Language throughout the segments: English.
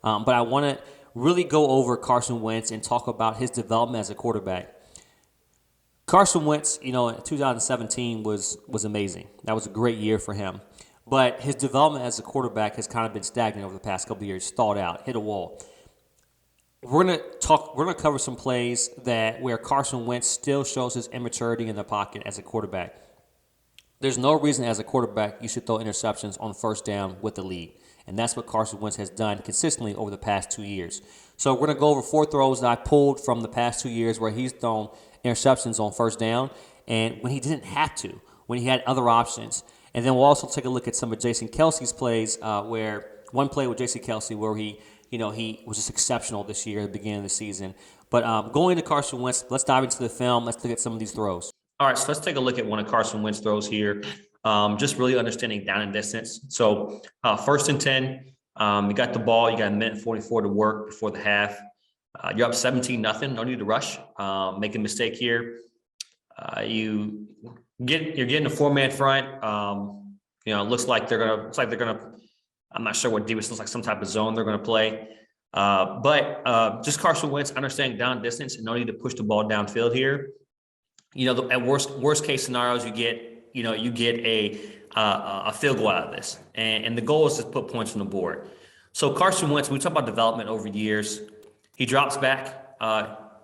But I want to really go over Carson Wentz and talk about his development as a quarterback. Carson Wentz, in 2017 was amazing. That was a great year for him. But his development as a quarterback has kind of been stagnant over the past couple of years, stalled out, hit a wall. We're gonna cover some plays where Carson Wentz still shows his immaturity in the pocket as a quarterback. There's no reason as a quarterback you should throw interceptions on first down with the lead. And that's what Carson Wentz has done consistently over the past 2 years. So we're going to go over 4 throws that I pulled from the past 2 years where he's thrown interceptions on first down and when he didn't have to, when he had other options. And then we'll also take a look at some of Jason Kelsey's plays where one play with Jason Kelsey where he was just exceptional this year at the beginning of the season. But going into Carson Wentz, let's dive into the film. Let's look at some of these throws. All right, so let's take a look at one of Carson Wentz throws here. Just really understanding down and distance. So first and 10, you got the ball. You got a minute 44 to work before the half. You're up 17-0. No need to rush. Make a mistake here. You're getting a 4-man front. It looks like they're gonna. I'm not sure what defense looks like. Some type of zone they're gonna play. But just Carson Wentz understanding down distance and no need to push the ball downfield here. At worst case scenarios, you get a field goal out of this, and the goal is to put points on the board. So Carson Wentz, when we talk about development over years, he drops back,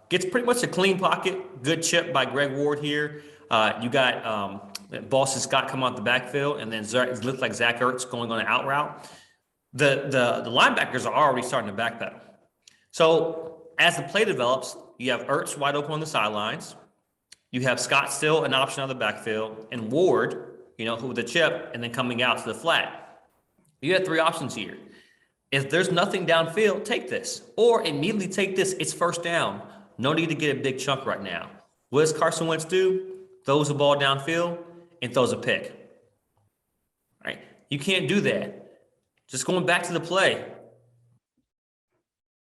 gets pretty much a clean pocket, good chip by Greg Ward here. You got Boston Scott come out the backfield, and then it looks like Zach Ertz going on an out route. The linebackers are already starting to backpedal. So as the play develops, you have Ertz wide open on the sidelines. You have Scott still an option on the backfield, and Ward, who with the chip, and then coming out to the flat. You have 3 options here. If there's nothing downfield, take this. Or immediately take this. It's first down. No need to get a big chunk right now. What does Carson Wentz do? Throws the ball downfield and throws a pick. Right? You can't do that. Just going back to the play.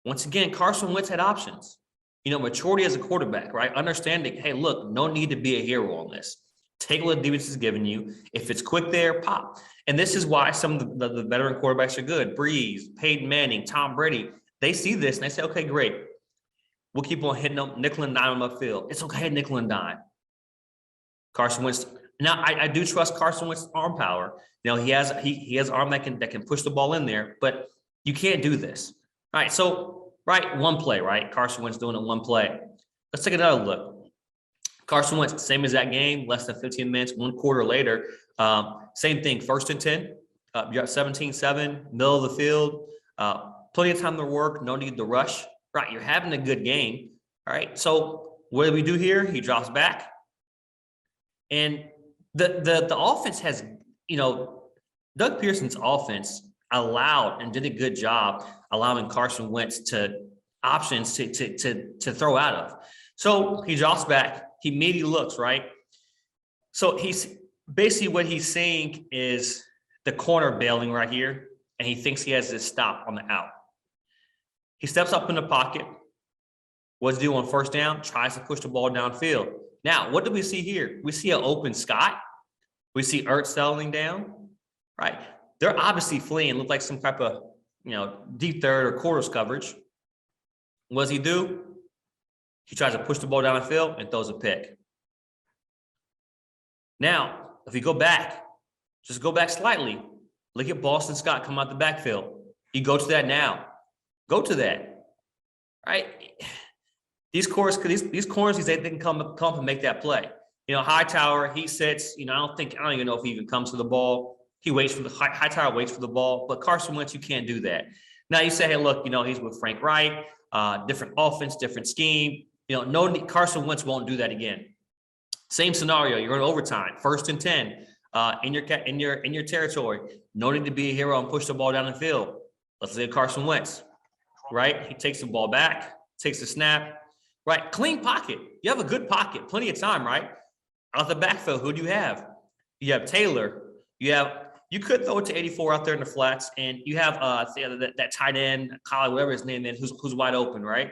Once again, Carson Wentz had options. Maturity as a quarterback, right? Understanding, hey, look, no need to be a hero on this. Take what the defense is giving you. If it's quick there, pop. And this is why some of the veteran quarterbacks are good. Breeze, Peyton Manning, Tom Brady. They see this and they say, okay, great. We'll keep on hitting them, nickel and dime upfield. It's okay, nickel and dime. Carson Wentz. Now, I do trust Carson Wentz's arm power. He has arm that can push the ball in there, but you can't do this. All right, so one play, right? Carson Wentz doing it one play. Let's take another look. Carson Wentz, same as that game, less than 15 minutes, 1 quarter later. Same thing, first and 10. You're at 17-7, middle of the field. Plenty of time to work, no need to rush. Right, you're having a good game. All right, so what do we do here? He drops back. And the offense has, Doug Pearson's offense allowed and did a good job allowing Carson Wentz to options to throw out of. So he drops back. He immediately looks, right? So he's basically what he's saying is the corner bailing right here, and he thinks he has this stop on the out. He steps up in the pocket. What's he do on first down? Tries to push the ball downfield. Now, what do we see here? We see an open Scott. We see Ertz settling down, right? They're obviously fleeing, look like some type of, deep third or quarters coverage. What does he do? He tries to push the ball down the field and throws a pick. Now, if you go back, just go back slightly. Look at Boston Scott come out the backfield. You go to that now. Go to that, right? These corners, they can come up and make that play. Hightower, he sits. I don't even know if he even comes to the ball. He waits for Hightower waits for the ball, but Carson Wentz, you can't do that. Now you say, hey, look, he's with Frank Wright, different offense, different scheme. Carson Wentz won't do that again. Same scenario. You're in overtime, first and 10, in your territory. No need to be a hero and push the ball down the field. Let's look at Carson Wentz, right? He takes the ball back, takes the snap, right? Clean pocket. You have a good pocket, plenty of time, right? Out the backfield, who do you have? You have Taylor. You could throw it to 84 out there in the flats, and you have that tight end, Kyle, whatever his name is, who's wide open, right?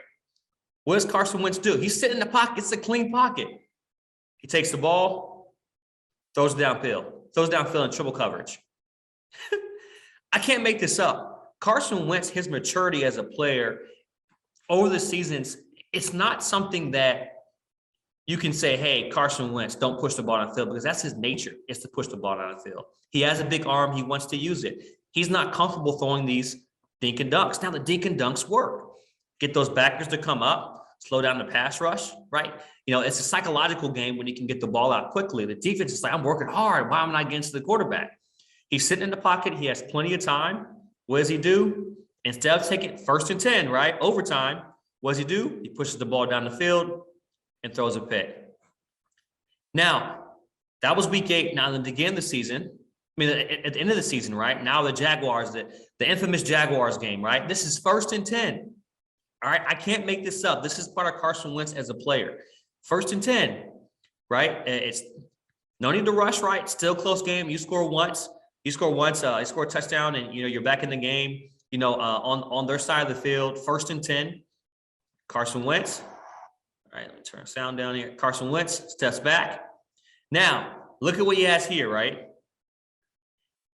What does Carson Wentz do? He's sitting in the pocket. It's a clean pocket. He takes the ball, throws it downfield in triple coverage. I can't make this up. Carson Wentz, his maturity as a player over the seasons, it's not something that you can say, hey, Carson Wentz, don't push the ball on the field, because that's his nature, is to push the ball on the field. He has a big arm. He wants to use it. He's not comfortable throwing these dink and dunks. Now, the dink and dunks work. Get those backers to come up, slow down the pass rush, right? It's a psychological game when you can get the ball out quickly. The defense is like, I'm working hard. Why am I against the quarterback? He's sitting in the pocket. He has plenty of time. What does he do? Instead of taking 1st and 10, right, overtime, what does he do? He pushes the ball down the field and throws a pick. Now, that was week 8. Now, at the beginning of the season, at the end of the season, right, now the Jaguars, the infamous Jaguars game, right, this is 1st and 10. All right, I can't make this up. This is part of Carson Wentz as a player. 1st and 10, right? It's no need to rush, right? Still close game. You score once, you score a touchdown, and you're back in the game. On their side of the field, 1st and 10. Carson Wentz. All right, let me turn the sound down here. Carson Wentz steps back. Now, look at what he has here, right?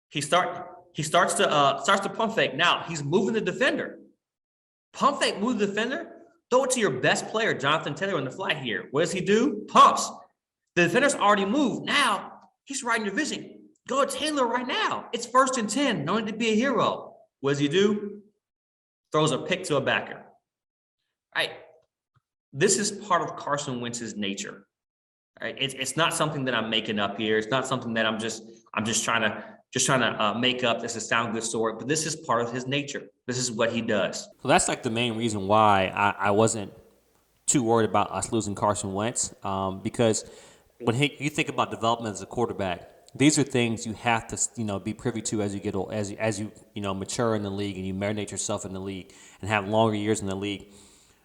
He starts to pump fake. Now, he's moving the defender. Pump fake, move the defender. Throw it to your best player, Jonathan Taylor, on the fly here. What does he do? Pumps. The defender's already moved. Now, he's riding your vision. Go to Taylor right now. It's 1st and 10. No need to be a hero. What does he do? Throws a pick to a backer. All right. This is part of Carson Wentz's nature. All right. It's not something that I'm making up here. It's not something that I'm just trying to make up. This is sound good story, but this is part of his nature. This is what he does. So that's like the main reason why I wasn't too worried about us losing Carson Wentz, because when you think about development as a quarterback, these are things you have to be privy to as you get old, as you mature in the league and you marinate yourself in the league and have longer years in the league.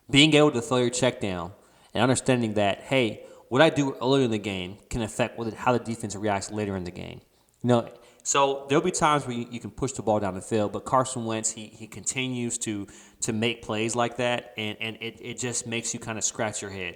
Being able to throw your check down and understanding that, hey, what I do earlier in the game can affect how the defense reacts later in the game. So there'll be times where you can push the ball down the field, but Carson Wentz, he continues to make plays like that, and it just makes you kind of scratch your head.